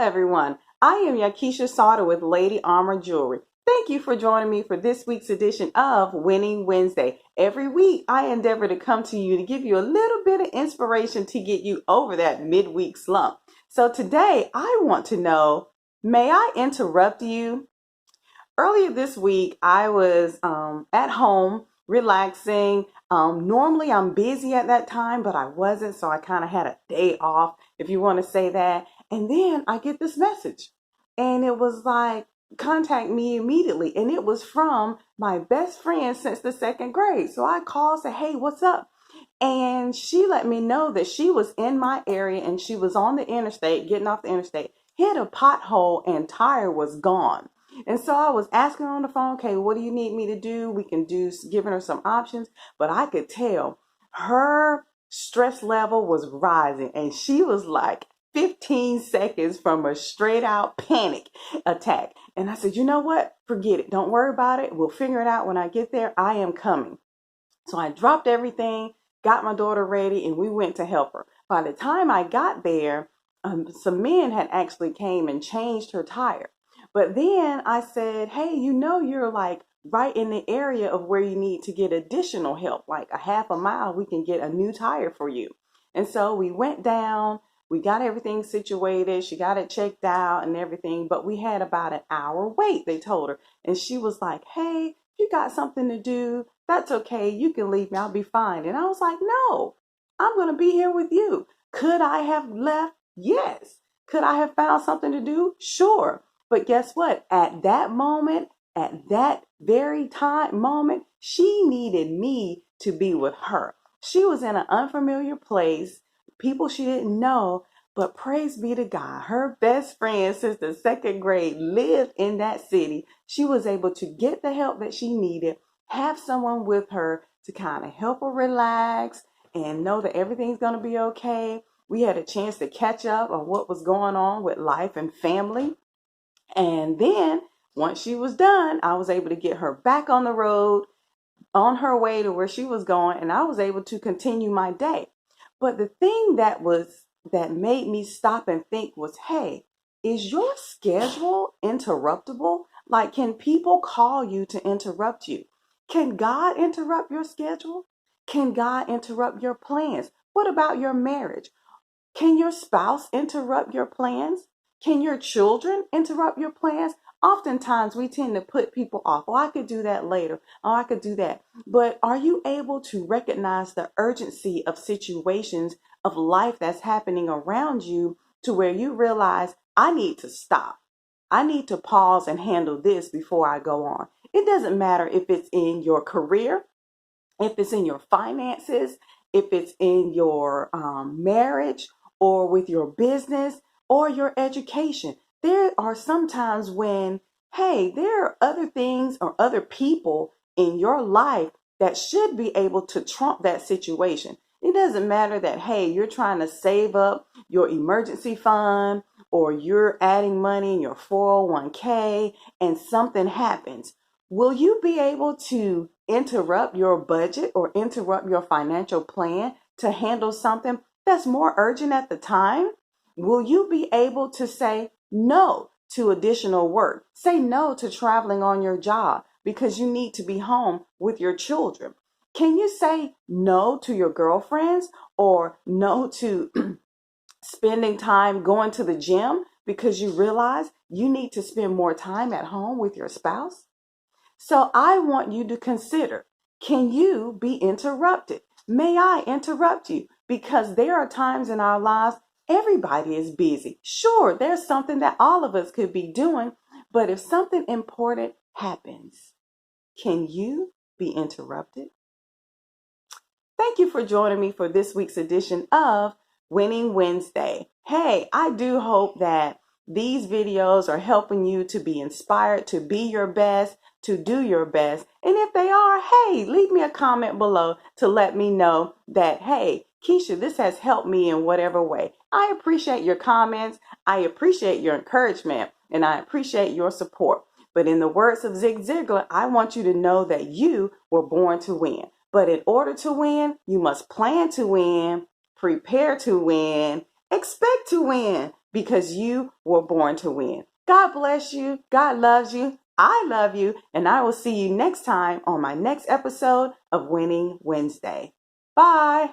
everyone. I am YaKeecha Sartor with Lady Armor Jewelry. Thank you for joining me for this week's edition of Winning Wednesday. Every week, I endeavor to come to you to give you a little bit of inspiration to get you over that midweek slump. So today, I want to know, may I interrupt you? Earlier this week, I was at home relaxing. Normally, I'm busy at that time, but I wasn't, so I kind of had a day off, if you want to say that. And then I get this message, and it was like, contact me immediately. And it was from my best friend since the second grade. So I called, said, hey, what's up? And she let me know that she was in my area and she was on the interstate, getting off the interstate, hit a pothole and tire was gone. And so I was asking her on the phone, okay, what do you need me to do? We can do, giving her some options, but I could tell her stress level was rising and she was like 15 seconds from a straight out panic attack. And I said, you know what? Forget it. Don't worry about it. We'll figure it out when I get there. I am coming. So I dropped everything, got my daughter ready, and we went to help her. By the time I got there, some men had actually came and changed her tire. But then I said, hey, you're like right in the area of where you need to get additional help, like a half a mile, we can get a new tire for you. And so we went down, we got everything situated, she got it checked out and everything, but we had about an hour wait, they told her. And she was like, hey, you got something to do, that's okay, you can leave me, I'll be fine. And I was like, no, I'm going to be here with you. Could I have left? Yes. Could I have found something to do? Sure. But guess what? At that moment, at that very moment, she needed me to be with her. She was in an unfamiliar place, people she didn't know, but praise be to God, her best friend since the second grade lived in that city. She was able to get the help that she needed, have someone with her to kind of help her relax and know that everything's going to be okay. We had a chance to catch up on what was going on with life and family. And then once she was done, I was able to get her back on the road on her way to where she was going, and I was able to continue my day. But the thing that made me stop and think was, hey, is your schedule interruptible? Like, can people call you to interrupt you? Can God interrupt your schedule? Can God interrupt your plans? What about your marriage? Can your spouse interrupt your plans? Can your children interrupt your plans? Oftentimes we tend to put people off. Oh, I could do that later. Oh, I could do that. But are you able to recognize the urgency of situations of life that's happening around you to where you realize, I need to stop. I need to pause and handle this before I go on. It doesn't matter if it's in your career, if it's in your finances, if it's in your marriage, or with your business or your education. There are some times when, hey, there are other things or other people in your life that should be able to trump that situation. It doesn't matter that, hey, you're trying to save up your emergency fund or you're adding money in your 401k and something happens. Will you be able to interrupt your budget or interrupt your financial plan to handle something that's more urgent at the time? Will you be able to say no to additional work? Say no to traveling on your job because you need to be home with your children. Can you say no to your girlfriends or no to spending time going to the gym because you realize you need to spend more time at home with your spouse? So I want you to consider, can you be interrupted? May I interrupt you? Because there are times in our lives, everybody is busy. Sure, there's something that all of us could be doing, but if something important happens, can you be interrupted? Thank you for joining me for this week's edition of Winning Wednesday. Hey, I do hope that these videos are helping you to be inspired, to be your best, to do your best. And if they are, hey, leave me a comment below to let me know that, hey, Keisha, this has helped me in whatever way. I appreciate your comments. I appreciate your encouragement, and I appreciate your support. But in the words of Zig Ziglar, I want you to know that you were born to win. But in order to win, you must plan to win, prepare to win, expect to win. because you were born to win. God bless you. God loves you. I love you. And I will see you next time on my next episode of Winning Wednesday. Bye.